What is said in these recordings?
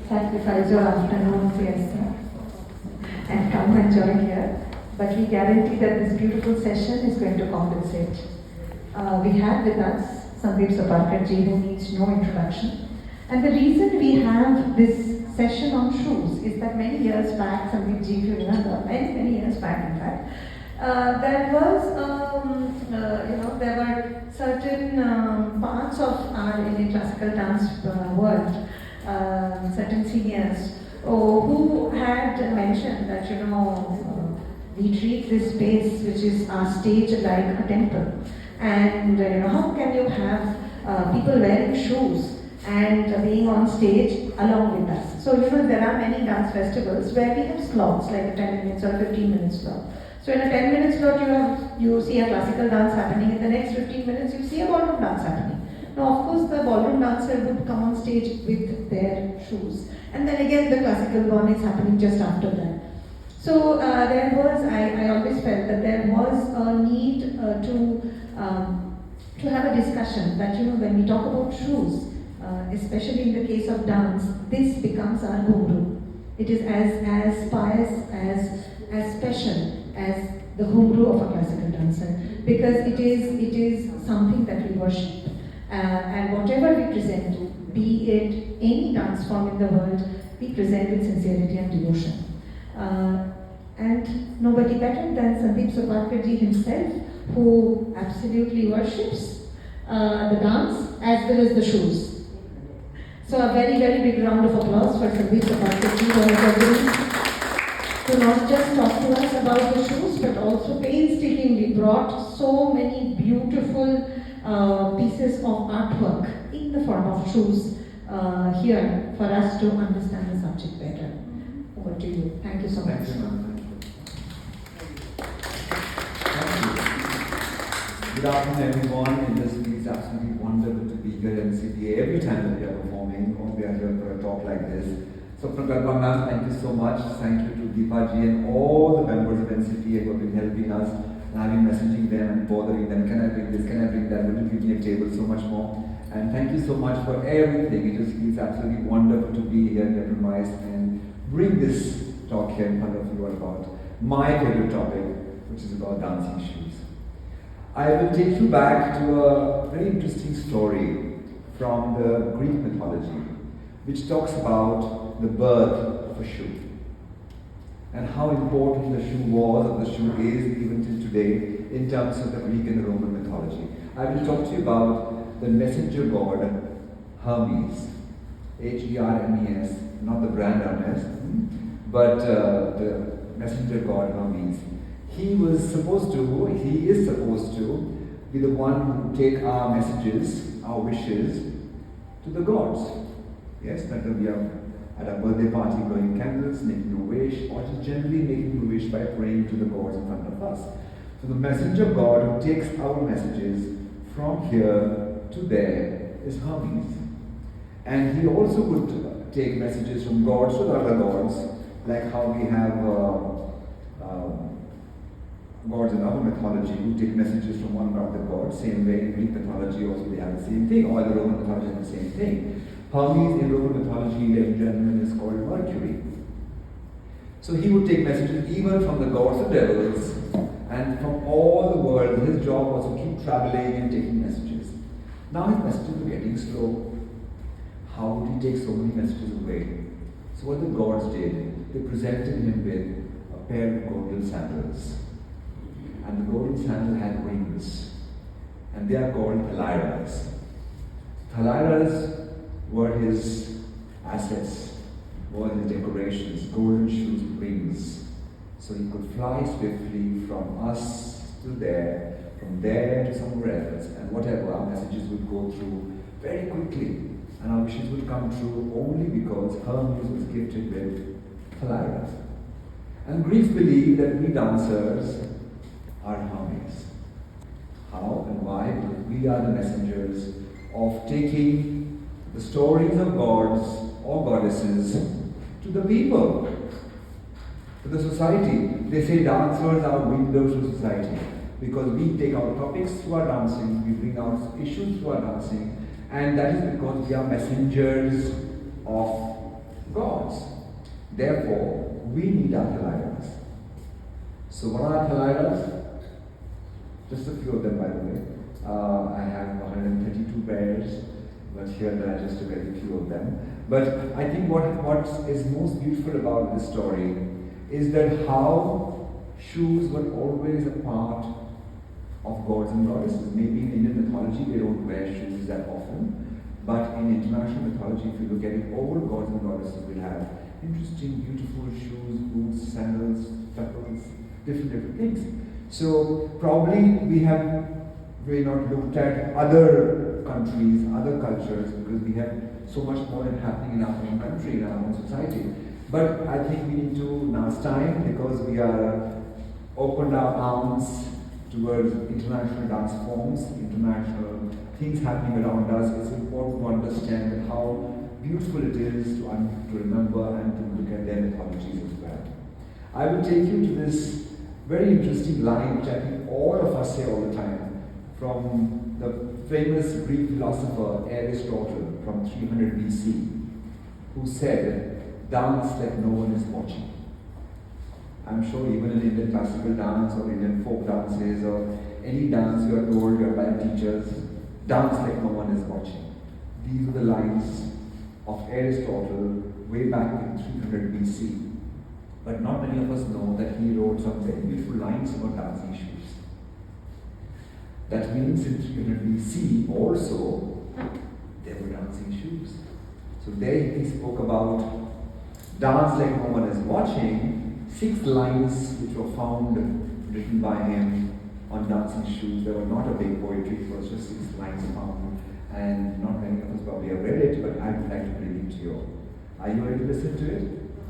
sacrifice your afternoon fiesta and come and join here. But we guarantee that this beautiful session is going to compensate. We have with us Sandip Soparrkar ji, who needs no introduction. And the reason we have this session on shoes is that many years back, Sandip ji, if you remember, many years back in fact, there were certain parts of our Indian classical dance world, certain seniors who had mentioned that, we treat this space, which is our stage, like a temple. And how can you have people wearing shoes and being on stage along with us? So there are many dance festivals where we have slots, like a 10 minutes or 15 minutes slot. So in a 10-minute slot, you see a classical dance happening. In the next 15 minutes, you see a ballroom dance happening. Now, of course, the ballroom dancer would come on stage with their shoes, and then again the classical one is happening just after that. So there was, I always felt that there was a need to have a discussion that, when we talk about shoes, especially in the case of dance, this becomes our guru. It is as pious, as special as the guru of a classical dancer, because it is something that we worship. And whatever we present, be it any dance form in the world, we present with sincerity and devotion. And nobody better than Sandip Soparrkar ji himself, who absolutely worships the dance as well as the shoes. So a very, very big round of applause for Sandip Soparrkar ji, who has agreed to not just talk to us about the shoes, but also painstakingly brought so many beautiful pieces of artwork in the form of shoes here for us to understand the subject better. Over to you. Thank you so much. Thank you. Good afternoon, everyone. It is absolutely wonderful to be here at NCPA. Every time that we are performing, or we are here for a talk like this. Swapnokapla ma'am, thank you so much. Thank you to Deepa ji and all the members of NCPA who have been helping us. And I've been messaging them and bothering them. Can I bring this? Can I bring that? Will you give me a table? So much more. And thank you so much for everything. It is absolutely wonderful to be here at Compromise and bring this talk here in front of you about my favorite topic, which is about dancing shoes. I will take you back to a very interesting story from the Greek mythology, which talks about the birth of a shoe and how important the shoe was, or the shoe is even till today, in terms of the Greek and the Roman mythology. I will talk to you about the messenger god Hermes, Hermes, not the brand Hermes, but the messenger god Hermes. He is supposed to be the one who take our messages, our wishes to the gods. Yes, that we are at a birthday party blowing candles, making a wish, or just generally making a wish by praying to the gods in front of us. So the messenger god who takes our messages from here to there is Hermes. And he also would take messages from gods to other gods, like how we have gods in our mythology who take messages from one of the gods. Same way in Greek mythology also they have the same thing, or the Roman mythology has the same thing. Hermes in Roman mythology, ladies and gentlemen, is called Mercury. So he would take messages even from the gods, the devils, and from all the world. His job was to keep traveling and taking messages. Now his messages were getting slow. How would he take so many messages away? So what the gods did, they presented him with a pair of golden sandals. And the golden sandal had wings. And they are called thalairas. Thalairas were his assets, were his decorations, golden shoes with wings. So he could fly swiftly from us to there, from there to somewhere else, and whatever our messages would go through very quickly. And our wishes would come true only because Hermes was gifted with thalairas. And Greeks believe that we dancers are Hermes. How and why? Because we are the messengers of taking the stories of gods or goddesses to the people, to the society. They say dancers are windows to society because we take our topics through our dancing, we bring out issues through our dancing, and that is because we are messengers of God. Therefore, we need our Thalaidas. So what are Thalaidas? Just a few of them, by the way. I have 132 pairs, but here there are just a very few of them. But I think what is most beautiful about this story is that how shoes were always a part of gods and goddesses. Maybe in Indian mythology they don't wear shoes that often, but in international mythology, if you look at it, all gods and goddesses will have interesting, beautiful shoes, boots, sandals, feathers, different things. So probably we not looked at other countries, other cultures, because we have so much more happening in our own country, in our own society. But I think we need to, now it's time, because we are opened our arms towards international dance forms, international things happening around us. It's important to understand how beautiful it is to remember and to look at their mythologies as well. I will take you to this very interesting line which I think all of us say all the time, from the famous Greek philosopher Aristotle from 300 BC, who said, "Dance like no one is watching." I'm sure even in Indian classical dance or Indian folk dances or any dance you are told your by teachers, dance like no one is watching. These are the lines of Aristotle way back in 300 BC. But not many of us know that he wrote some very beautiful lines about dancing shoes. That means in 300 BC also, there were dancing shoes. So there he spoke about dance like no one is watching, 6 lines which were found written by him on dancing shoes. They were not a big poetry, it was just 6 lines found. And not many of us probably have read it, but I would like to bring it to you. Are you ready to listen to it?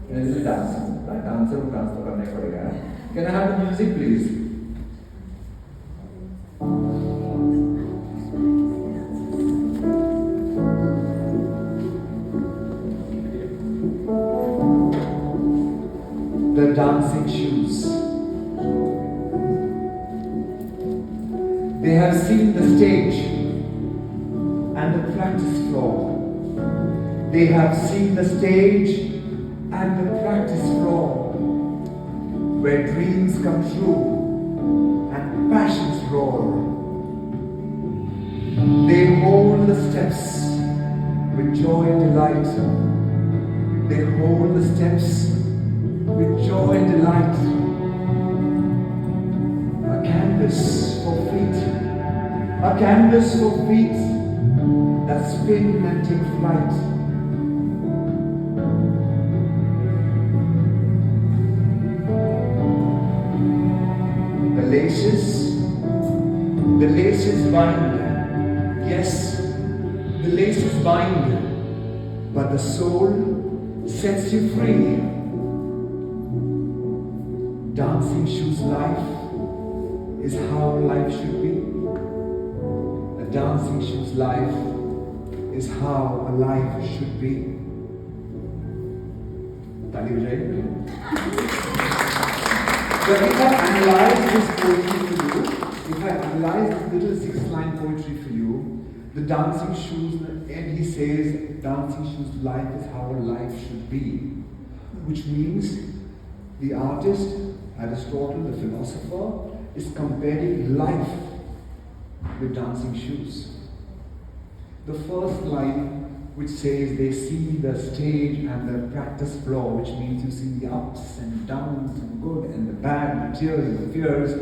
In a little dancing, right? Dancer who dance to karne padega. Can I have the music, please? The dancing shoes. They have seen the stage and the practice floor. They have seen the stage and the practice floor, where dreams come true and passions roar. They hold the steps with joy and delight. They hold the steps with joy and delight. A canvas for feet, a canvas for feet that spin and take flight. The laces bind, yes, the laces bind, but the soul sets you free. Dancing shoes life is how life should be. A dancing shoes life is how a life should be. Tali Vijay. But if I analyze this poetry for you, if I analyze this little 6-line poetry for you, the dancing shoes, and he says, dancing shoes life is how a life should be. Which means the artist, Aristotle, the philosopher, is comparing life with dancing shoes. The first line, which says they see the stage and the practice floor, which means you see the ups and downs, the good and the bad, the tears and the fears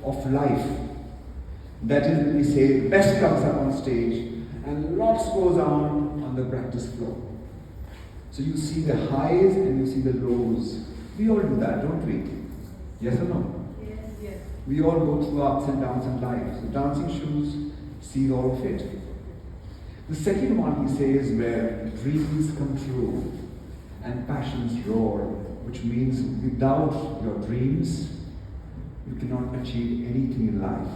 of life. That is when we say the best comes up on stage and lots goes on the practice floor. So you see the highs and you see the lows. We all do that, don't we? Yes or no? Yes, yes. We all go through ups and downs in life. So dancing shoes sees all of it. The second one he says where dreams come true and passions roar, which means without your dreams, you cannot achieve anything in life.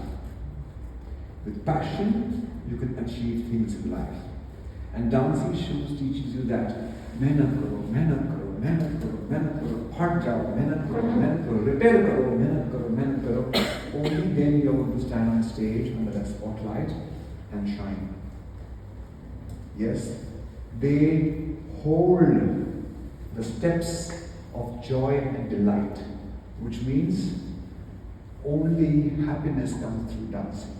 With passion, you can achieve things in life. And dancing shoes teaches you that mehnat karo, mehnat karo, mehnat karo, mehnat karo, hard job, mehnat karo, repair karo, mehnat karo, mehnat karo. Only then you're going to stand on stage under that spotlight and shine. Yes, they hold the steps of joy and delight, which means only happiness comes through dancing.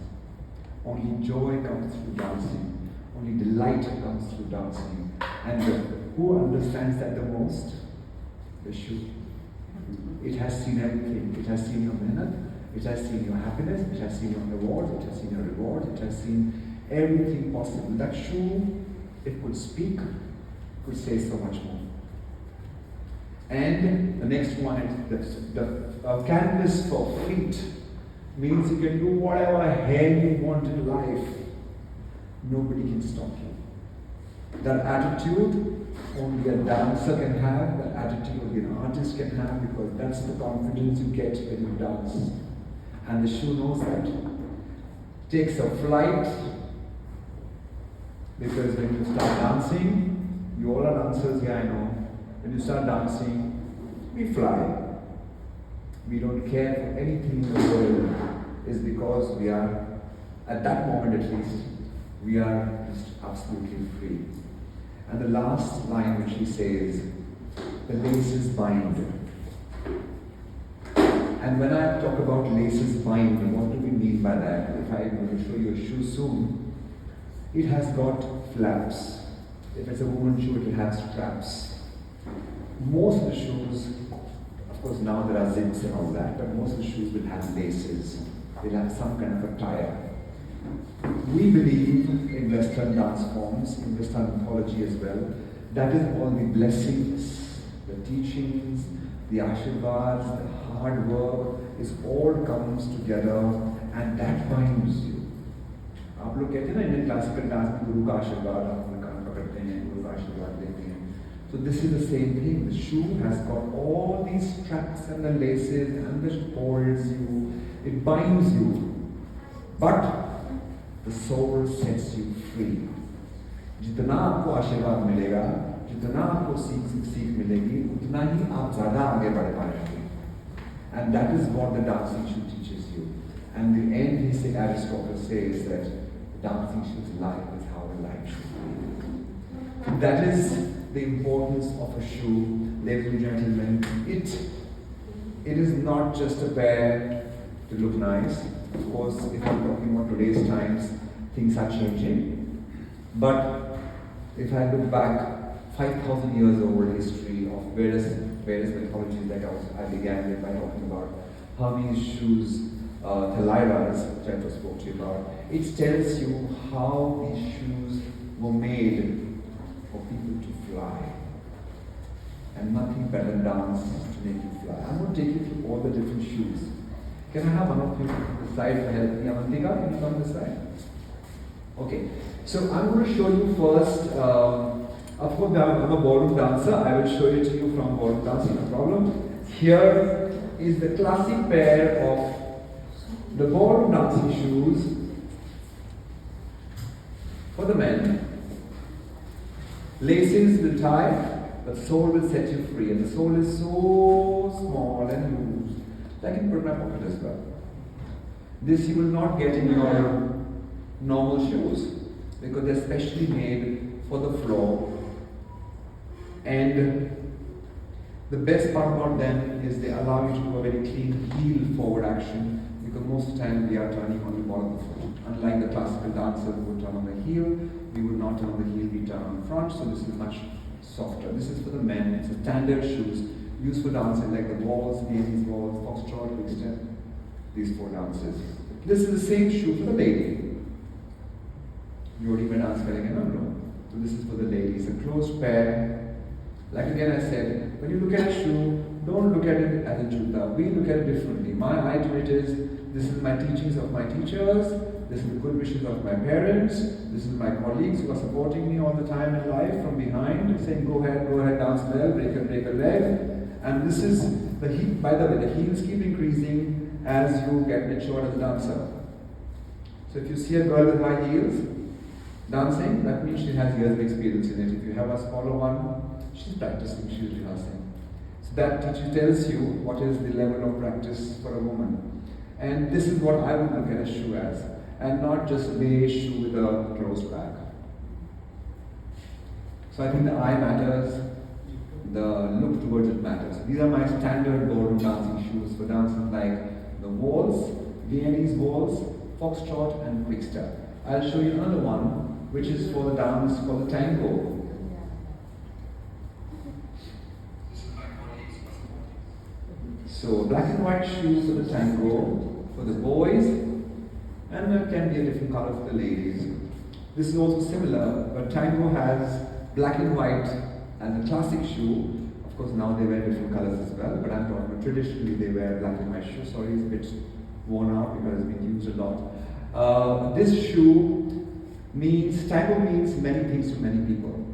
Only joy comes through dancing. Only delight comes through dancing. And who understands that the most? The shoe. It has seen everything. It has seen your mehnat. It has seen your happiness. It has seen your rewards. It has seen your rewards. It has seen everything possible. That shoe, it could speak, could say so much more. And the next one is the canvas for feet. Means you can do whatever hell you want in life. Nobody can stop you. That attitude only a dancer can have, that attitude only an artist can have, because that's the confidence you get when you dance. And the shoe knows that. Takes a flight, because when you start dancing, you all are dancers, yeah I know. When you start dancing, we fly. We don't care for anything in the world, is because we are, at that moment at least, we are just absolutely free. And the last line which he says, the laces bind. And when I talk about laces bind, what do we mean by that? If I'm going to show you a shoe soon, it has got flaps. If it's a woman's shoe, it will have straps. Most of the shoes, of course now there are zips and all that, but most of the shoes will have laces. They'll have some kind of a tie-up. We believe in Western dance forms, in Western mythology as well. That is all the blessings, the teachings, the ashirvads, the hard work, is all comes together and that binds you. आप लोग कहते हैं ना Indian classical dance में गुरु का आशीर्वाद आप अपने कान पकड़ते हैं, गुरु का आशीर्वाद लेते हैं. So this is the same thing. The shoe has got all these straps and the laces and it holds you, it binds you. But the soul sets you free. जितना आपको आशीर्वाद मिलेगा, जितना आपको सीख मिलेगी, उतना ही आप ज़्यादा आगे बढ़ पाएंगे. And that is what the dancing shoe teaches you. And the end, Aristotle says that dancing shoe's life is how a life should be. That is the importance of a shoe, ladies and gentlemen. It is not just a pair to look nice. Of course, if I'm talking about today's times, things are changing. But if I look back 5,000 years old history of various mythologies, like I began with by talking about Hermes' shoes, Thalairas, which I just spoke to you about, it tells you how these shoes were made for people to fly. And nothing better than dance to make you fly. I'm going to take you through all the different shoes. Can I have one of you on the side to help me? Avantika, can you come this side? Okay, so I'm going to show you first, of course I'm a ballroom dancer, I will show it to you from ballroom dancing, no problem. Here is the classic pair of the ballroom dancing shoes for the men. Laces will tie, but soul will set you free, and the soul is so small and loose that I can put in my pocket as well. This you will not get in your normal shoes because they're specially made for the floor. And the best part about them is they allow you to do a very clean heel forward action, because most of the time we are turning on the ball of the foot. Unlike the classical dancer who would turn on the heel, we would not turn on the heel, we turn on the front, so this is much softer. This is for the men, it's a standard shoes used for dancing like the waltz, Viennese waltz, foxtrot, quickstep, these four dances. This is the same shoe for the lady. Jodi mein dance karenge na no. So this is for the lady. It's a closed pair. Like again I said, when you look at a shoe, don't look at it as a juta. We look at it differently. My eye to it is, this is my teachings of my teachers, this is the good wishes of my parents, this is my colleagues who are supporting me all the time in life from behind, saying go ahead, dance well, break a leg. And this is the heel. By the way, the heels keep increasing as you get mature as a dancer. So if you see a girl with high heels dancing, that means she has years of experience in it. If you have a smaller one, she's practicing, she's rehearsing. So that tells you what is the level of practice for a woman. And this is what I would look at a shoe as, and not just a beige shoe with a closed back. So I think the eye matters, the look towards it matters. These are my standard ballroom dancing shoes for dancing like the waltz, Viennese waltz, foxtrot and quick step. I'll show you another one which is for the dance called the tango. So black and white shoes for the tango for the boys, and there can be a different color for the ladies. This is also similar, but tango has black and white as a classic shoe. Of course now they wear different colors as well, but I'm talking about traditionally they wear black and white shoes. Sorry, it's a bit worn out because it's been used a lot. This shoe means, tango means many things to many people.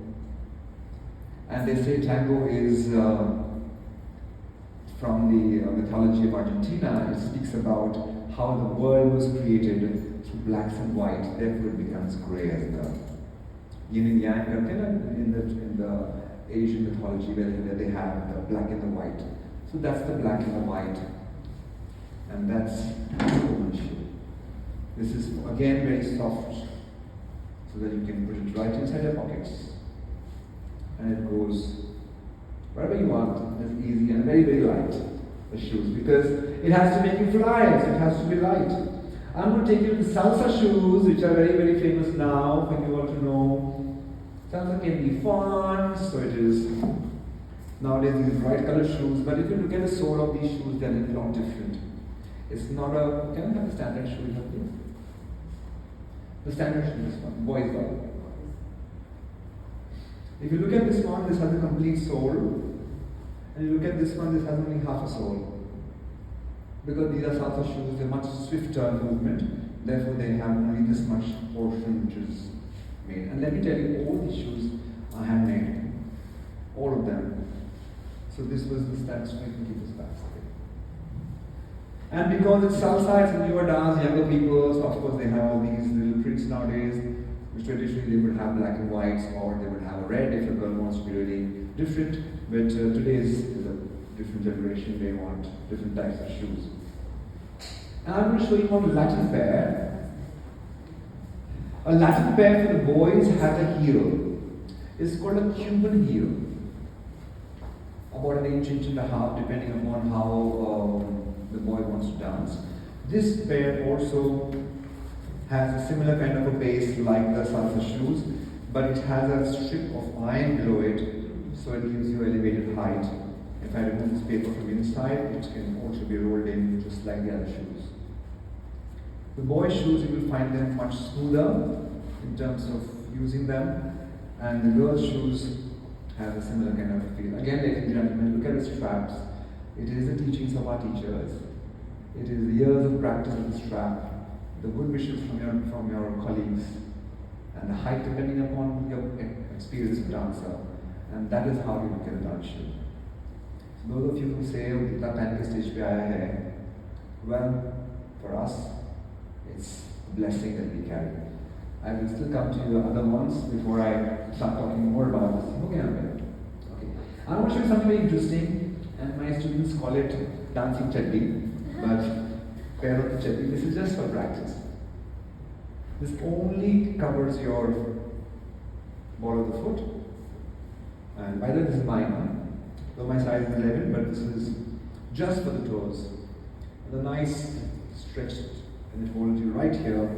And they say tango is from the mythology of Argentina. It speaks about how the world was created through blacks and white, therefore it becomes grey as well. Yin and yang in the Asian mythology where they have the black and the white. So that's the black and the white. And that's the woman's shoe. This is again very soft, so that you can put it right inside your pockets. And it goes wherever you want. It's easy and very, very light, the shoes, because it has to make you fly, so it has to be light. I'm going to take you to the salsa shoes, which are very, very famous now, for you all to know. Salsa can be fun, so it is. Nowadays these bright colored shoes, but if you look at the sole of these shoes, they're a lot different. It's not a, can I have the standard shoe here, please? The standard shoe, this one, boys one. If you look at this one, this has a complete sole. And you look at this one, this has only half a sole. Because these are salsa shoes, they're much swifter movement. Therefore, they have only this much portion which is made. And let me tell you, all these shoes are handmade. All of them. So this was the stats, we can keep this back. And because it's salsa, it's a newer dance, younger people, so of course they have all these little tricks nowadays, which traditionally they would have black and whites, or they would have a red if a girl wants to be really different. But today is a different generation, they want different types of shoes. And I'm going to show you one Latin pair. A Latin pair for the boys has a heel. It's called a Cuban heel. About an inch and a half, depending upon how the boy wants to dance. This pair also has a similar kind of a base like the salsa shoes, but it has a strip of iron below it, so it gives you elevated height. If I remove this paper from inside, it can also be rolled in just like the other shoes. The boys' shoes, you will find them much smoother in terms of using them, and the girls' shoes have a similar kind of feel. Again, ladies and gentlemen, look at the straps. It is the teachings of our teachers. It is the years of practice of the strap, the good wishes from your colleagues, and the height depending upon your experience of dancer. And that is how you look at a dance shoe. So those of you who say, "Oh, kitna time ke stage pe aaya hai," well, for us, it's a blessing that we carry. I will still come to the other ones before I start talking more about this. Okay, I want to show you something very interesting, and my students call it dancing chaddi, but pair of the chaddi. This is just for practice. This only covers your ball of the foot. And by the way, this is mine, though my size is 11, but this is just for the toes. With a nice stretch, and it holds you right here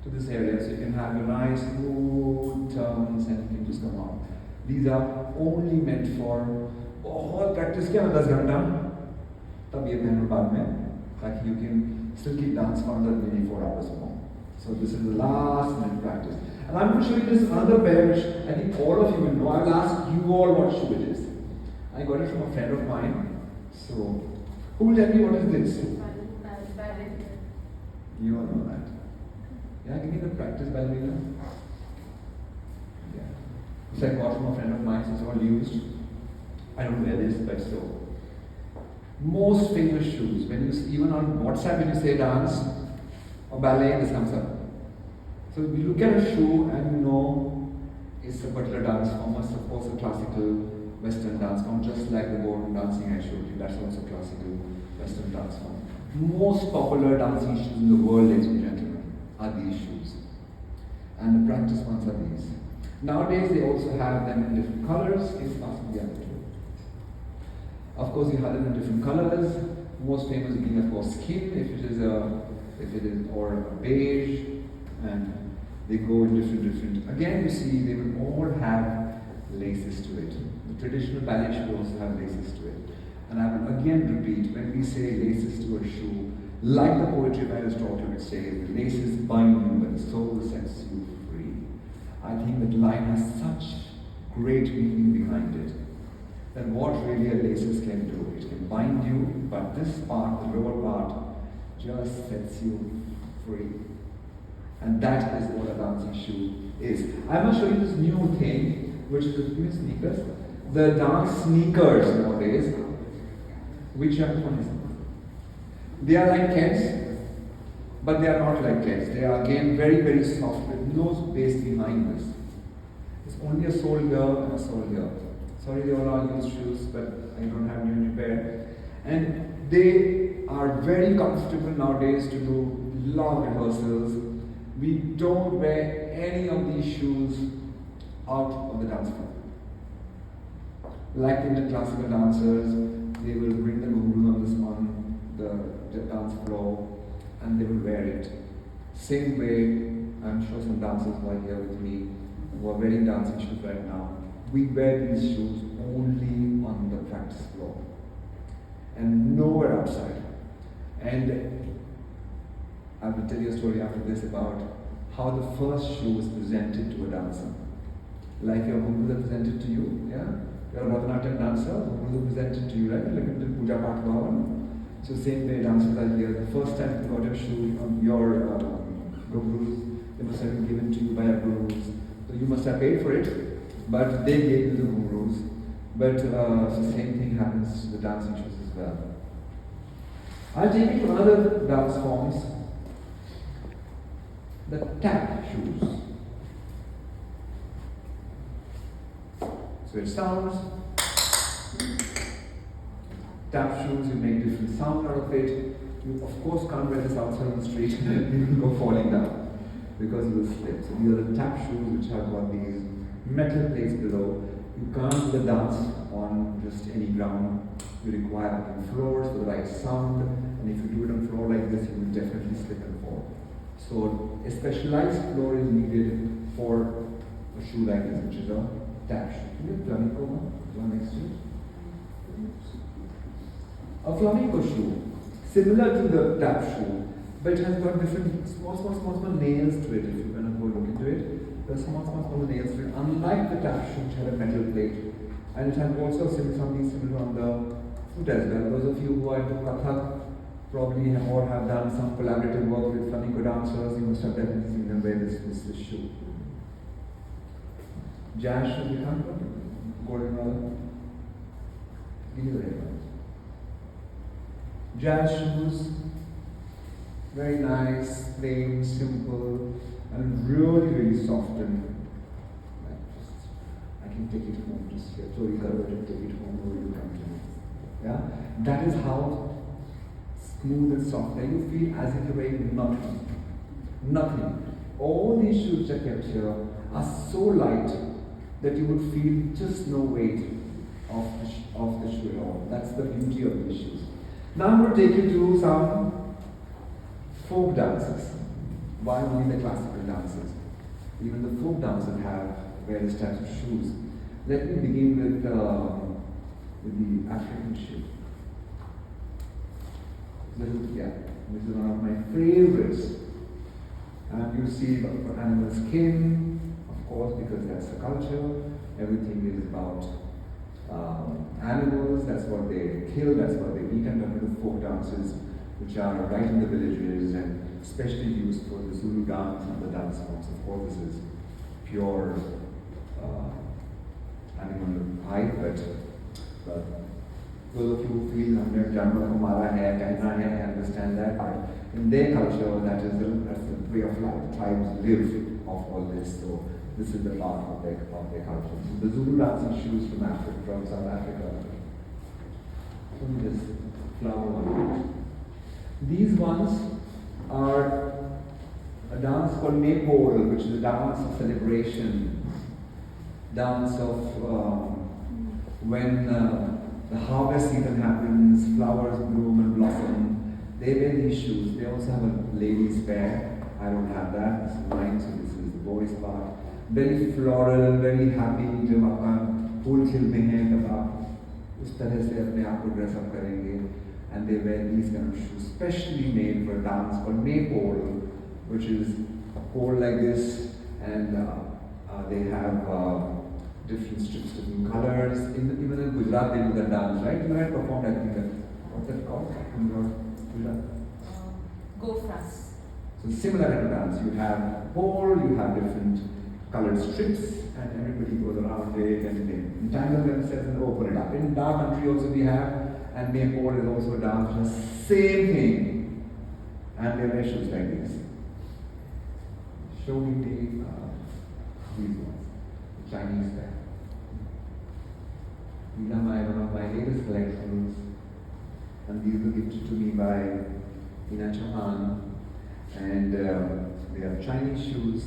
to this area, so you can have your nice smooth turns and you can just come out. These are only meant for बहुत practice किया ना 10 घंटा तब ये पहनो बाद में ताकि you can still keep dance for another maybe 4 hours more. So this is the last minute practice. And I'm going to show you this other pair which I think all of you will know. I will ask you all what shoe it is. I got it from a friend of mine. So who will tell me what is this? You all know that. Yeah, give me the practice ballerina. Yeah. This I got from a friend of mine, so it's all used. I don't wear this, but so. Most famous shoes, when you see, even on WhatsApp when you say dance or ballet, this comes up. So you look at a shoe and you know it's a particular dance form, or suppose a classical Western dance form, just like the ballroom dancing I showed you, that's also classical Western dance form. Most popular dancing shoes in the world, ladies and gentlemen, are these shoes. And the practice ones are these. Nowadays they also have them in different colors, it's possible the other two. Of course, you have them in different colors. Most famous being, of course, skin, if it is or a beige, and they go in different. Again, you see, they will all have laces to it. The traditional ballet should also have laces to it. And I will again repeat, when we say laces to a shoe, like the poetry of Aristotle, it says, the laces bind you, but the soul sets you free. I think that line has such great meaning behind it. That what really a laces can do, it can bind you, but this part, the lower part, just sets you free. And that is what a dancing shoe is. I must show you this new thing, which is the new sneakers. The dance sneakers nowadays, which are funny. They are like Keds, but they are not like Keds. They are again very soft with no space behind this. It's only a sole here and a sole here. Sorry, they all are used shoes, but I don't have new pair. And they are very comfortable nowadays to do long rehearsals. We don't wear any of these shoes out of the dance floor. Like in the classical dancers, they will bring the guru on the dance floor and they will wear it. Same way, I'm sure some dancers who are here with me who are wearing dancing shoes right now. We wear these shoes only on the practice floor and nowhere outside. And I will tell you a story after this about how the first shoe was presented to a dancer. Like your guru presented to you, yeah? You're a Bharatanatyam dancer, guru presented to you, right? Like in the Puja Path Bhavan. So same way dancers are here. The first time you got your shoe on your gurus, they must have been given to you by your gurus. So you must have paid for it, but they gave you the gurus. But the same thing happens to the dancing shoes as well. I'll take you to other dance forms. The tap shoes. So it sounds. Tap shoes, you make different sound out of it. You of course can't wear this outside on the street and you will go falling down because you will slip. So these are the tap shoes which have got these metal plates below. You can't do the dance on just any ground. You require floors for the right sound, and if you do it on floor like this, you will definitely slip and fall. So a specialized floor is needed for a shoe like this, which is a tap shoe. Can you have flamenco one next to it? A flamenco shoe, similar to the tap shoe, but it has got different small nails to it. If you're going to go look into it, there are small nails to it. Unlike the tap shoe, which had a metal plate, and it has also something similar on the foot as well. Those of you who are into Kathak probably have done some collaborative work with flamenco dancers. You must have definitely seen them wear this shoe. Jazz shoe, you have golden roll. Give me the red one. Jazz shoes, very nice, plain, simple, and really soft and I can take it home just here. So you can take it home or you come to me. Yeah? That is how smooth and soft that you feel as if you're wearing nothing. All these shoes that are kept here are so light that you would feel just no weight of the shoe at all. That's the beauty of these shoes. Now I'm going to take you to some folk dances. Why only the classical dances? Even the folk dancers have various types of shoes. Let me begin with the African shoe. This is one of my favorites. And you see animal skin, of course, because that's the culture. Everything is about animals, that's what they kill, that's what they eat, and the folk dances, which are right in the villages and especially used for the Zulu dance and the dance forms. Of course, this is pure animal hype, but those of you who feel Janma Kumara hai, Kaina hai, I understand that, but in their culture, that's the way of life. Tribes live off all this, so this is the part of their culture. So the Zulu dancing shoes from South Africa. From this flower one. These ones are a dance called Maypole, which is a dance of celebration, dance of when the harvest season happens, flowers bloom and blossom. They wear these shoes. They also have a ladies' pair. I don't have that. This is mine, so this is the boys' part. Very floral, very happy. जब आपका फूल खिलते हैं तब आप उस तरह से अपने आप को dress up करेंगे. And they wear these kind of shoes, specially made for a dance called maypole, which is a pole like this, and they have different strips, different colors. Even in Gujarat, they do the dance, right? You had performed, I think, what's that called? In Gujarat? Go France. So similar kind of dance. You have pole, you have different colored strips, and everybody goes around it and they entangle themselves and open it up. In our country also we have, and maypole is also a dance, which is same thing. And they wear shoes like this. Show me these ones, the Chinese guy. These are one of my latest collections, and these were gifted to me by Ina Chauhan. And they are Chinese shoes.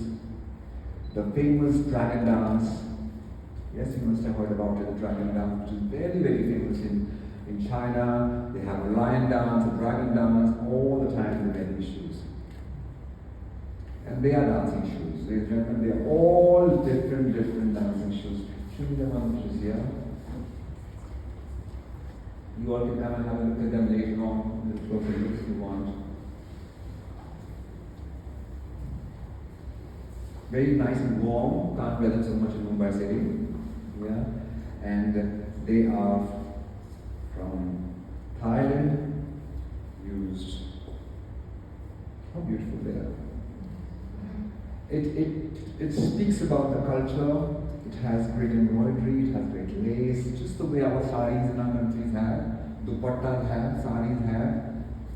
The famous dragon dance. Yes, you must have heard about it, the dragon dance, which is very, very famous in China. They have a lion dance, a dragon dance, all the time they wear these shoes. And they are dancing shoes. Ladies and gentlemen, they are all different dancing shoes. Show me the one which is here. You all can come and have a look at them later on. Let's go for a look if you want. Very nice and warm. Can't wear them so much in Mumbai city. Yeah. And they are from Thailand. Used. How beautiful they are. It speaks about the culture. It has great embroidery, it has great lace, just the way our saris in our countries have, dupattas have, saris have.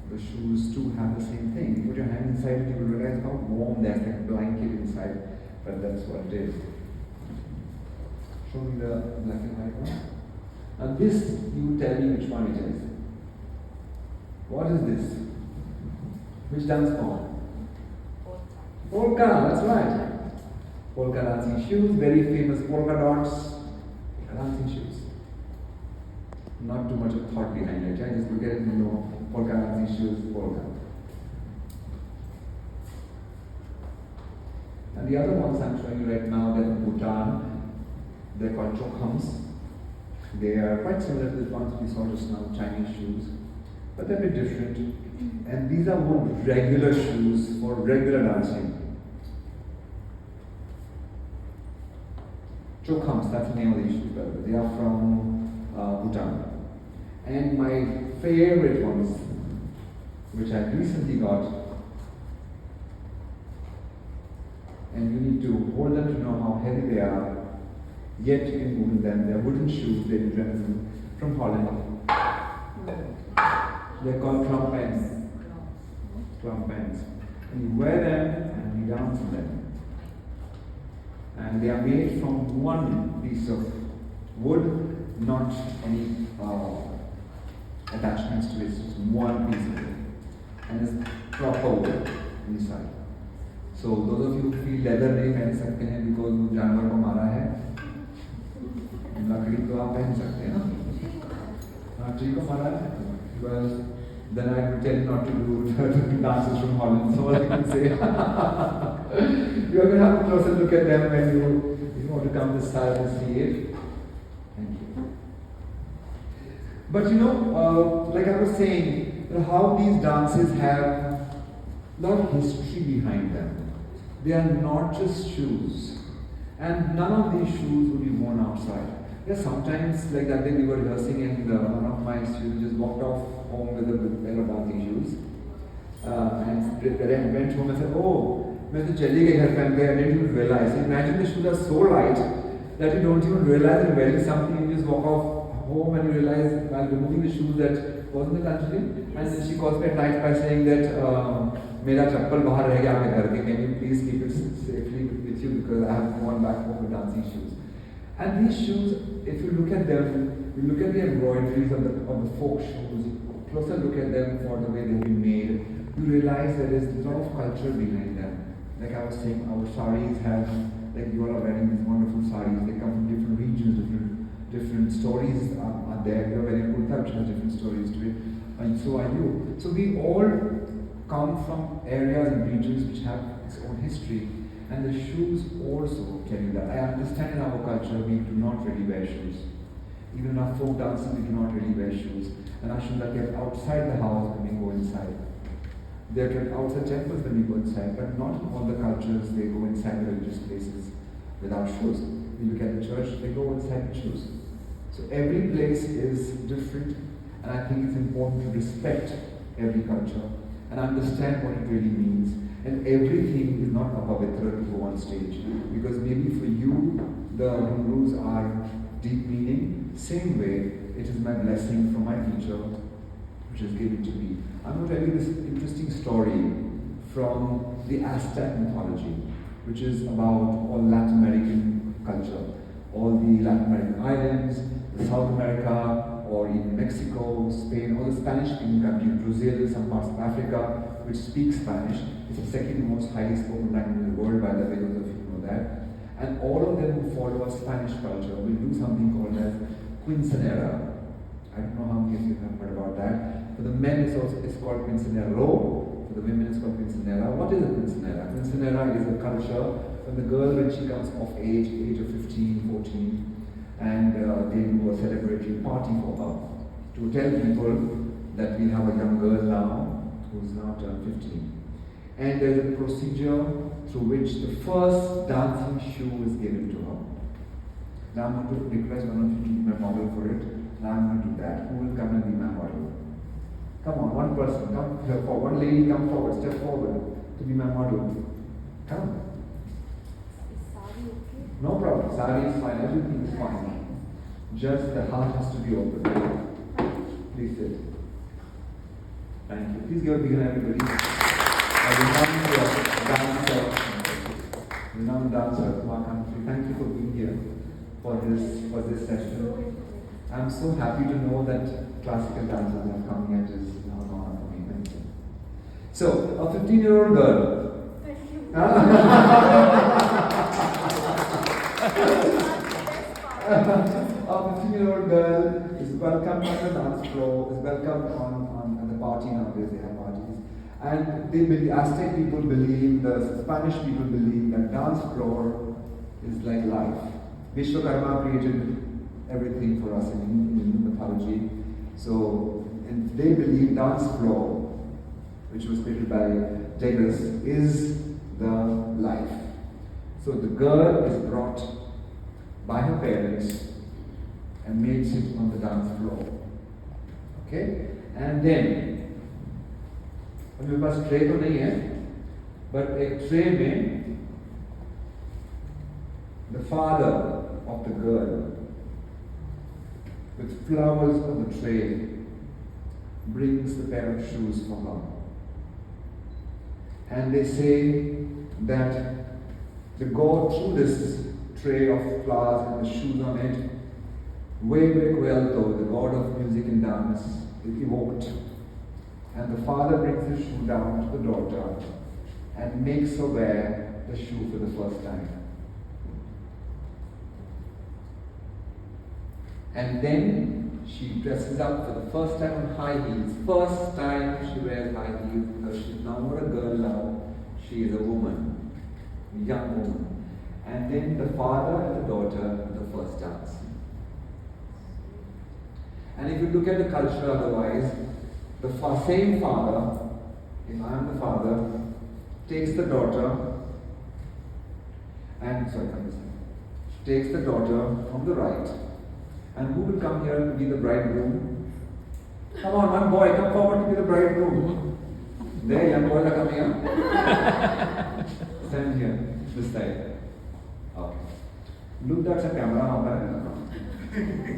The shoes too have the same thing. You put your hand inside and you will realize how warm there's like a blanket inside, but that's what it is. Show me the black and white one. Now this, you tell me which one it is. What is this? Which dance form? Polka, that's right. Polka dancing shoes, very famous polka dots. Polka dancing shoes. Not too much of thought behind it. I just look at it and know polka dancing shoes, polka. And the other ones I'm showing you right now, they're in Bhutan. They're called chokhams. They are quite similar to the ones we saw just now, Chinese shoes, but they're a bit different. And these are more regular shoes for regular dancing. Chokhams, that's the name of these shoes, by the way. They are from Bhutan. And my favorite ones, which I recently got, and you need to hold them to know how heavy they are, yet you can move in them. They're wooden shoes, they're from Holland. They're called trumpets. Trumpets. And you wear them and you dance in them. And they are made from one piece of wood, not any attachments to it, it's just one piece of it. And it's proper wood inside. So those of you who feel leather नहीं पहन सकते हैं because वो जानवर को मारा है, लकड़ी तो आप पहन सकते हैं ना? ट्री को मारा है? Well, then I would tell you not to do dances from Holland. So all I can say, you are going to have a closer look at them when you want to come this side and see it. Thank you. But you know, like I was saying, how these dances have a lot of history behind them. They are not just shoes. And none of these shoes would be worn outside. There's sometimes like that day we were rehearsing and one of my students just walked off home with a pair of dancing shoes. And then went home and said, oh, मैं तो चली गई घर पे and I didn't even realize. Imagine the shoes are so light that you don't even realize you're wearing something and you just walk off home and you realize while removing the shoes that wasn't it Anjali? And then she calls me at night by saying that मेरा चप्पल बाहर रह गया आपके घर के, can you please keep it safely with you because I have gone back home with dancing shoes. And these shoes, if you look at them, you look at the embroideries on the folk shoes, closer look at them for the way they've been made, you realize there is a lot of culture behind them. Like I was saying, our saris have, like you all are wearing these wonderful saris, they come from different regions, different stories are are there. You're wearing kurta, which has different stories to it, and so are you. So we all come from areas and regions which have its own history, and the shoes also tell you that. I understand in our culture we do not really wear shoes. Even in our folk dancing, we do not really wear shoes, and our shoes are kept outside the house when we go inside. They are kept outside temples when we go inside, but not in all the cultures they go inside the religious places without shoes. When you look at the church, they go inside with shoes. So every place is different, and I think it's important to respect every culture and understand what it really means. And everything is not a pavitra to go on stage. Because maybe for you, the Hindus are deep meaning. Same way, it is my blessing from my teacher, which is given to me. I'm going to tell you this interesting story from the Aztec mythology, which is about all Latin American culture. All the Latin American islands, South America, or even Mexico, Spain, all the Spanish-speaking countries, Brazil, some parts of Africa, which speak Spanish. It's the second most highly spoken language in the world, by the way, those of you know that. And all of them who follow a Spanish culture will do something called as quinceanera. I don't know how many of you have heard about that. For the men, it's called quinceanero. For the women, it's called quinceanera. What is a quinceanera? Quinceanera is a culture when the girl, when she comes of age of 15, 14, and they do a celebratory party for her to tell people that we have a young girl now who's now turned 15. And there's a procedure through which the first dancing shoe is given to her. Now I'm going to request one of you to be my model for it. Now I'm going to do that. Who will come and be my model? Come on, one person, come forward. One lady, come forward, step forward to be my model. Come. Is sari okay? No problem. Sari is fine. Everything is fine. Just the heart has to be open. Please sit. Thank you. Please give a big hand, everybody. Renowned dancer of our country. Thank you for being here for this session. I'm so happy to know that classical dancers have come here. It is an honor for me. Thank you. So, a 15-year-old girl. Thank you. A 15-year-old girl is welcome on the dance floor, is welcome on the party nowadays, they have parties. And the Aztec people believe, the Spanish people believe that dance floor is like life. Vishwakarma created everything for us in Hindu mythology. So, and they believe dance floor, which was created by Degas, is the life. So the girl is brought by her parents and made sit on the dance floor. Okay? And then, मेरे पास tray तो नहीं है, but एक tray में the father of the girl with flowers on the tray brings the pair of shoes for her. And they say that the God threw this tray of flowers and the shoes on it. Though the god of music and dance, is evoked. And the father brings the shoe down to the daughter and makes her wear the shoe for the first time. And then she dresses up for the first time on high heels. First time she wears high heels because she's no more a girl now. She is a woman, a young woman. And then the father and the daughter do the first dance. And if you look at the culture otherwise, the same father, if I am the father, takes the daughter and, takes the daughter from the right. And who will come here to be the bridegroom? Come on, one boy, come forward to be the bridegroom. There, young boys are coming up. Stand here, this side. Okay. Look, that's a camera.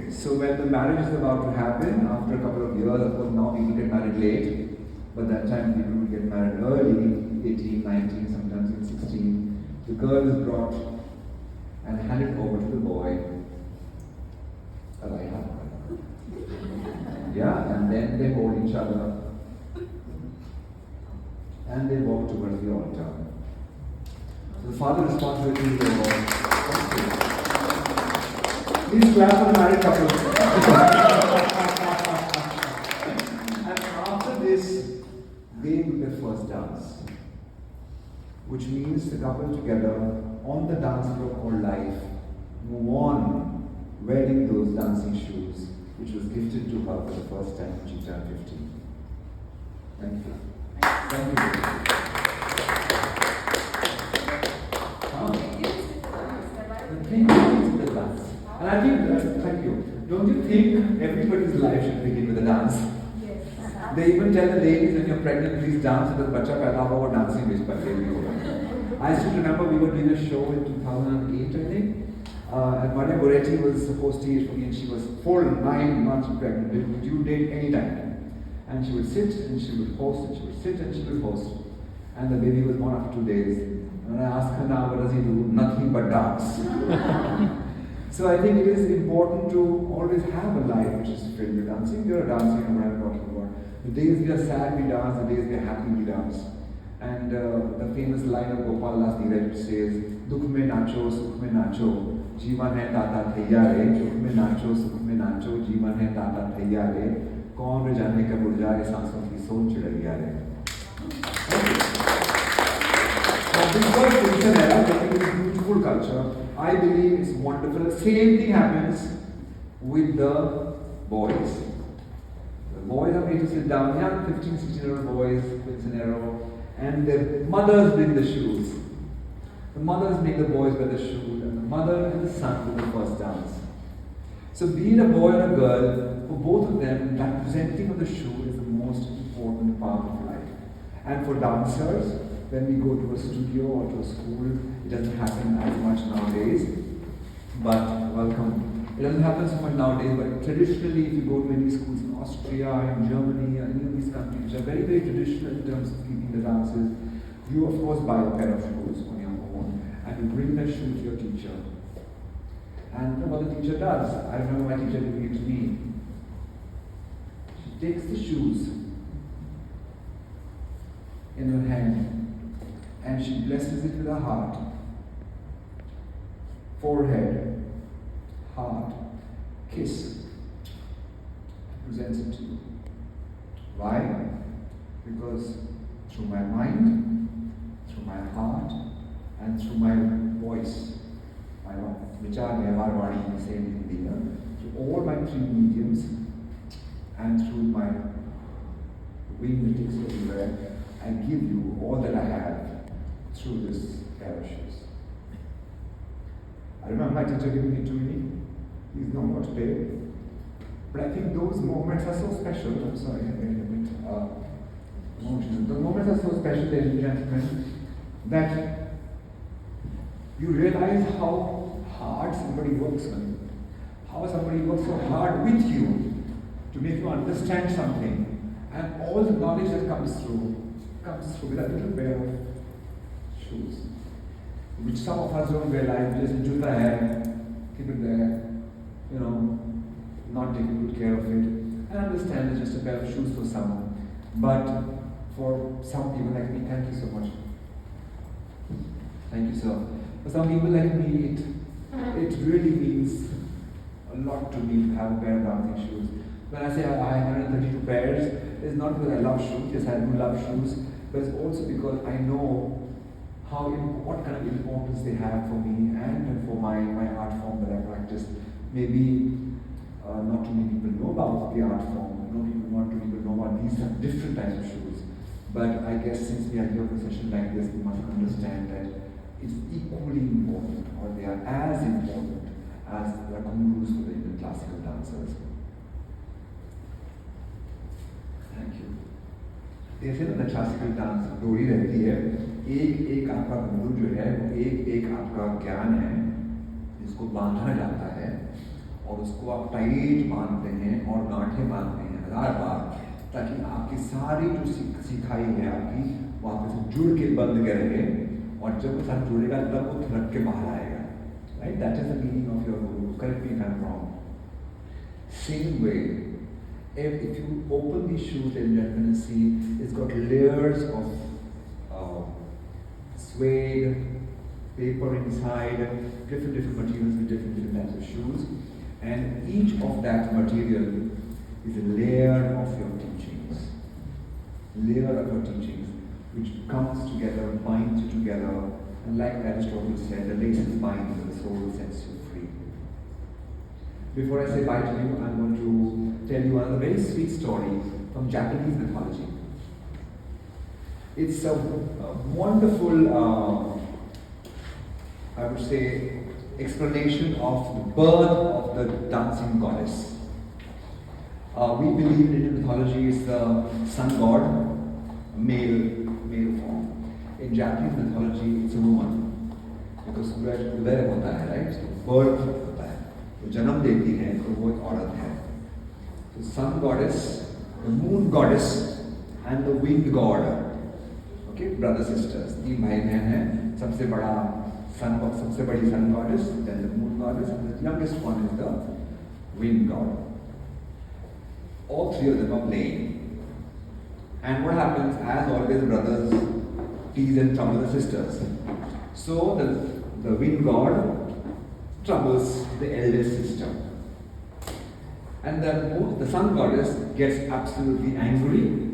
So when the marriage is about to happen, after a couple of years, of course now people get married late, but that time people would get married early, 18, 19, sometimes even 16. The girl is brought and handed over to the boy. Yeah, and then they hold each other and they walk towards the altar. So the father's responsibility is the Lord. Please clap for the married couple. brings the couple together on the dance floor called life, move on wearing those dancing shoes, which was gifted to her for the first time when she turned 15. Thank you. Thank you. The thing begins with the dance. And I think, thank you. Don't you think everybody's life should begin with a dance? Yes. They even tell the ladies when you're pregnant, please dance because bacha paida hoga wo dancing which par baby hoga. I still remember we were doing a show in 2008, I think. And Maria Goretti was hosting it for me, and she was full 9 months pregnant, with due date anytime. And she would sit and she would host, and she would sit and she would host. And the baby was born after 2 days. And I asked her now, what does he do? Nothing but dance. So I think it is important to always have a life which is filled with dancing. You're dancing, you know what I'm talking about. The days we are sad, we dance. The days we are happy, we dance. And the famous line of Gopal Das Neeraj says, Dukh mein nacho, sukh mein nacho, जीवन है ताता थैया रे, दुख में नाचो, जीवन है ताता थैया रे, कौन रे जाने कब उड़ जाए सांसों की सोच चिड़ैया रे. This was an era, but it is beautiful culture. I believe it's wonderful. The same thing happens with the boys. The boys are made to sit down, young 15, 16-year-old boys with scenario, and their mothers bring the shoes. The mothers make the boys wear the shoes, and the mother and the son do the first dance. So being a boy or a girl, for both of them, that presenting of the shoe is the most important part of life. And for dancers, when we go to a studio or to a school, it doesn't happen as much nowadays. But welcome. It doesn't happen so much nowadays, but traditionally, if you go to any schools in Austria, in Germany, or any of these countries, which are very, very traditional in terms of keeping the dances, you of course buy a pair of shoes on your own, and you bring that shoe to your teacher. And what the teacher does, I remember my teacher giving it to me. She takes the shoes in her hand and she blesses it with her heart, forehead, heart, kiss, presents it to you. Why? Because through my mind, through my heart, and through my voice, my vichar, vyavhar, vani, we say in Hindi, through all my three mediums, and through my wing that takes everywhere, I give you all that I have through this pair of shoes. I remember my teacher giving it to me. He's no more today. But I think those moments are so special. I'm sorry, I'm getting a bit emotional. Those moments are so special, ladies and gentlemen, that you realize how hard somebody works on you. How somebody works so hard with you to make you understand something. And all the knowledge that comes through with a little pair of shoes, which some of us don't realize. Just juta hai, keep it there, not taking good care of it. I understand it's just a pair of shoes for some, but for some people like me, thank you so much. Thank you, sir. For some people like me, it really means a lot to me to have a pair of dancing shoes. When I say I have 132 pairs, it's not because I love shoes. Yes, I do love shoes, but it's also because I know what kind of importance they have for me and for my art form that I practice. Maybe not too many people know about the art form. Not too many people know about these different types of shoes. But I guess since we are here for a session like this, we must understand that it's equally important, or they are as important as the gurus for the Indian classical dancers. Thank you. They say that the classical dance डोरी रहती है, एक आपका गुरु जो है वो एक आपका ज्ञान है जिसको बांधा जाता है और उसको आप टाइट बांधते हैं और गांठें बांधते हैं 1000 बार ताकि आपकी सारी जो सिखाई है आपकी वो आपके से जुड़ के बंद के रहे और जब वो साथ जुड़ेगा तब वो थलक के बाहर आएगा. Right? That is the meaning of your guru. Correct me if I'm wrong. Same way. If you open these shoes, then you're going to see it's got layers of suede, paper inside, different materials with different types of shoes, and each of that material is a layer of your teachings, which comes together, binds you together And like Aristotle said, the lace is bind, but the soul sets you free. Before I say bye to you, I'm going to tell you another very sweet story from Japanese mythology. It's a wonderful, I would say, explanation of the birth of the dancing goddess. We believe in Indian mythology is the sun god, male form. In Japanese mythology, it's a woman, because उदय होता है, right? Birth होता है, तो जन्म देती है, तो वो एक औरत है. So sun goddess, the moon goddess, and the wind god. Okay, brothers sisters. तीन भाई बहन हैं. सबसे बड़ा sun god, सबसे बड़ी sun goddess, then the moon goddess, and the youngest one is the wind god. All three of them are playing. And what happens, as always, brothers tease and trouble the sisters. So the wind god troubles the eldest sister. And the sun goddess gets absolutely angry.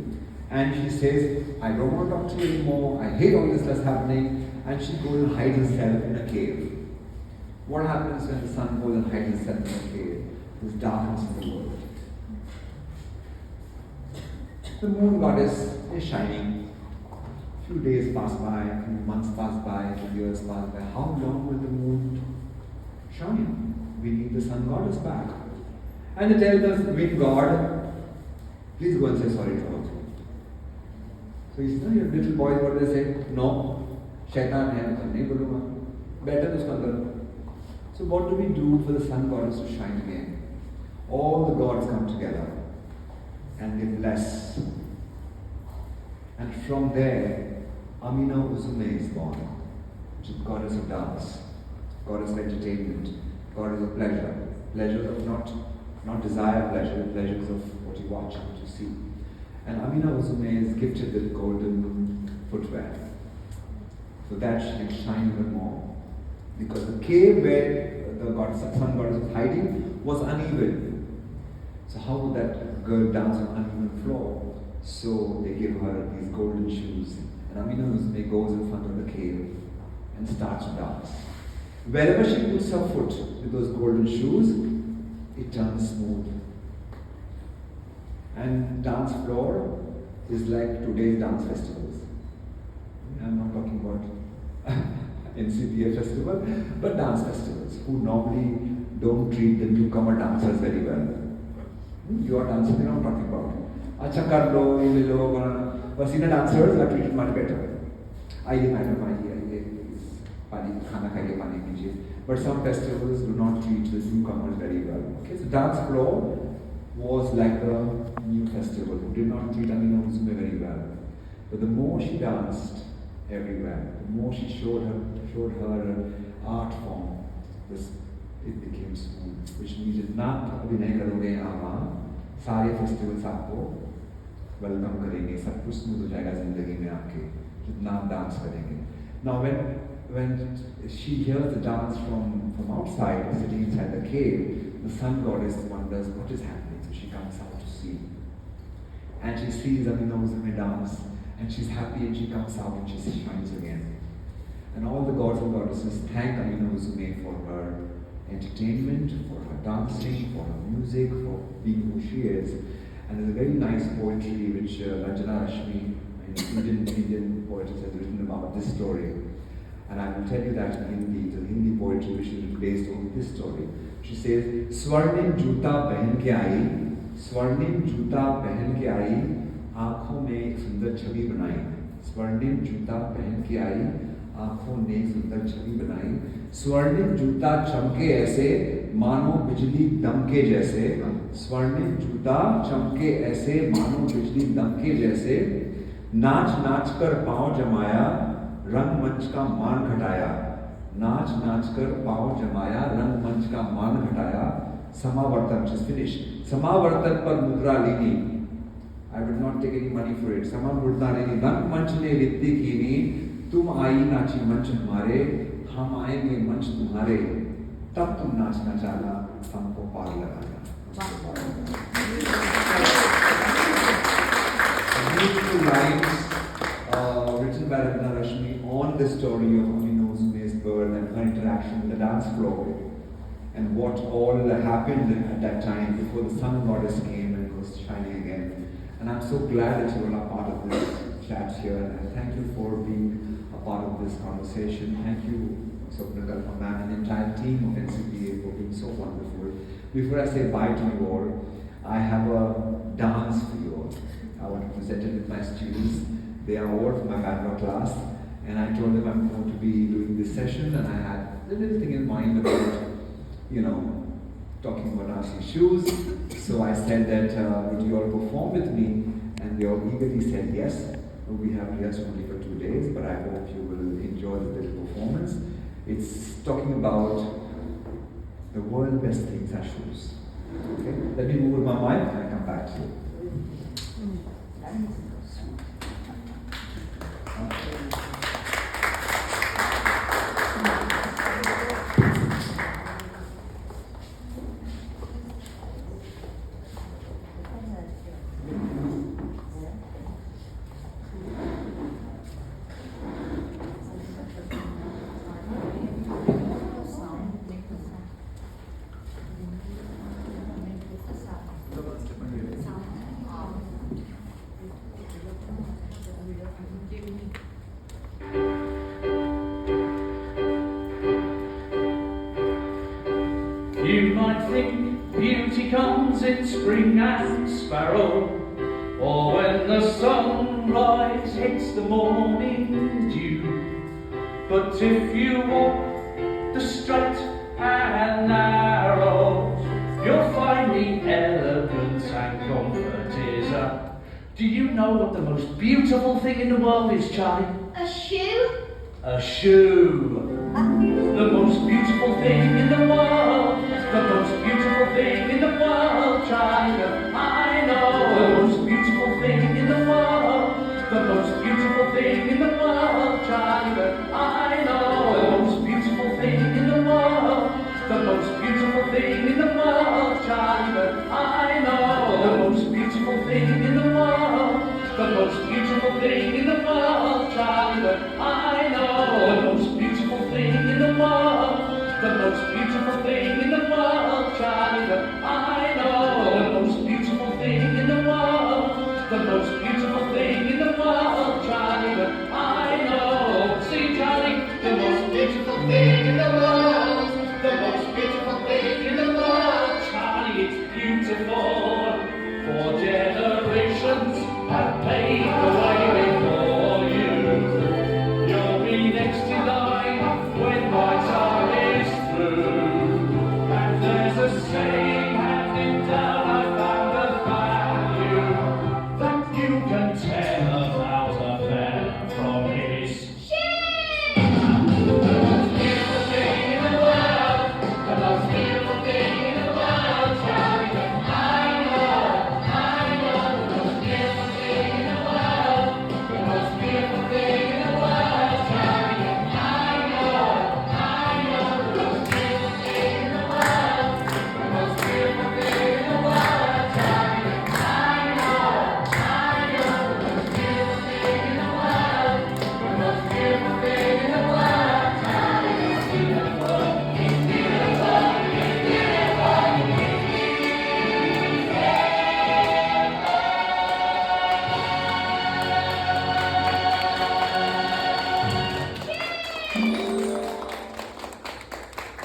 And she says, I don't want to talk to you anymore, I hate all this that's happening. And she goes and hides herself in a cave. What happens when the sun goes and hides herself in a cave? There's darkness in the world. The moon goddess is shining. Few days pass by, few months pass by, few years pass by. How long will the moon shine? We need the sun goddess back. And they tell the wind god, please go and say sorry to her. So he says, your little boys, what do they say? No, shaitan hai, main nahi bolunga. Better to Sundar. So what do we do for the sun goddess to shine again? All the gods come together and they bless. And from there, Amina Uzume is born, which is goddess of dance, goddess of entertainment, goddess of pleasure, pleasures of not desire pleasure, pleasures of what you watch, what you see. And Amina Uzume is gifted with golden footwear, so that she can shine even more. Because the cave where the goddess, sun goddess was hiding was uneven. So how would that girl dance on uneven floor? So they give her these golden shoes. And Amina Uzume goes in front of the cave and starts to dance. Wherever she puts her foot with those golden shoes, it turns smooth. And dance floor is like today's dance festivals. I'm not talking about NCPA festival, but dance festivals, who normally don't treat the newcomer dancers very well. You are dancers, you know what I'm talking about. Acha kar lo, ye le lo, but senior dancers are treated much better. Aaiye madam, aaiye, pani, khana khaiye, pani pijiye. But some festivals do not treat the newcomers very well. Okay, so dance floor was like a new festival who did not treat Amina Uzume very well. But the more she danced everywhere, the more she showed her art form, it became smooth. Which means जितना अभिनय करोगे आप सारे festivals आपको welcome करेंगे, सब कुछ smooth हो जाएगा जिंदगी में आपके जितना आप डांस करेंगे. Now when she hears the dance from outside, sitting inside the cave, the sun goddess wonders what is happening. So she comes out to see. And she sees Amina Uzume dance, and she's happy, and she comes out and she shines again. And all the gods and goddesses thank Amina Uzume for her entertainment, for her dancing, for her music, for being who she is. And there's a very nice poetry which Ranjana Rashmi, an Indian poetess, has written about this story. And I will tell you that in Hindi, the Hindi poetry which is based on this story. She says, स्वर्णिम जूता पहन के आई, स्वर्णिम जूता पहन के आई, आँखों में एक सुंदर छवि बनाई. स्वर्णिम जूता पहन के आई, आँखों ने एक सुंदर छवि बनाई. स्वर्णिम जूता चमके ऐसे, मानो बिजली दमके जैसे. स्वर्णिम जूता चमके ऐसे, मानो बिजली दमके जैसे. नाच नाच कर पाँव जमाया, रंगमंच का मान घटाया. नाच नाच कर पाँव जमाया, रंगमंच का मान घटाया. समावर्तन, which is finished. समावर्तन पर मुद्रा लीनी. I will not take any money for it. समा मुद्रा लीनी. रंगमंच ने रिद्धि कीनी. तुम आई नाची मंच हमारे, हम आएंगे मंच तुम्हारे. तब तुम नाचना चाहना, हमको पार लगाना. Beautiful lines written by Ranjana Rashmi on the story of Amina and her interaction with the dance floor, and what all happened at that time before the sun goddess came and was shining again. And I'm so glad that you all are part of this chat here, and thank you for being a part of this conversation. Thank you, Swapnokapla ma'am, and the entire team of NCPA for being so wonderful. Before I say bye to you all, I have a dance for you all. I want to present it with my students. They are all from my Bangalore class, and I told them I'm going to be doing this session, and I had a little thing in mind about, talking about Aasish shoes. So I said that, would you all perform with me? And they all eagerly said yes. We have rehearsed only for 2 days, but I hope you will enjoy the little performance. It's talking about the world's best things are shoes. Okay? Let me move with my mic and I come back to you. You might think beauty comes in spring and sparrow, or when the sunrise hits the morning dew. But if you walk the straight and narrow, you'll find the elegance and comfort is up. Do you know what the most beautiful thing in the world is, Charlie? A shoe? A shoe. The most beautiful thing in the world. The most beautiful thing in the world, Charlie. I know. The most beautiful thing in the world. The most beautiful thing in the world, Charlie. I know. The most beautiful thing in the world. The most beautiful thing in the world, Charlie. I know. The most beautiful thing in the world. The most beautiful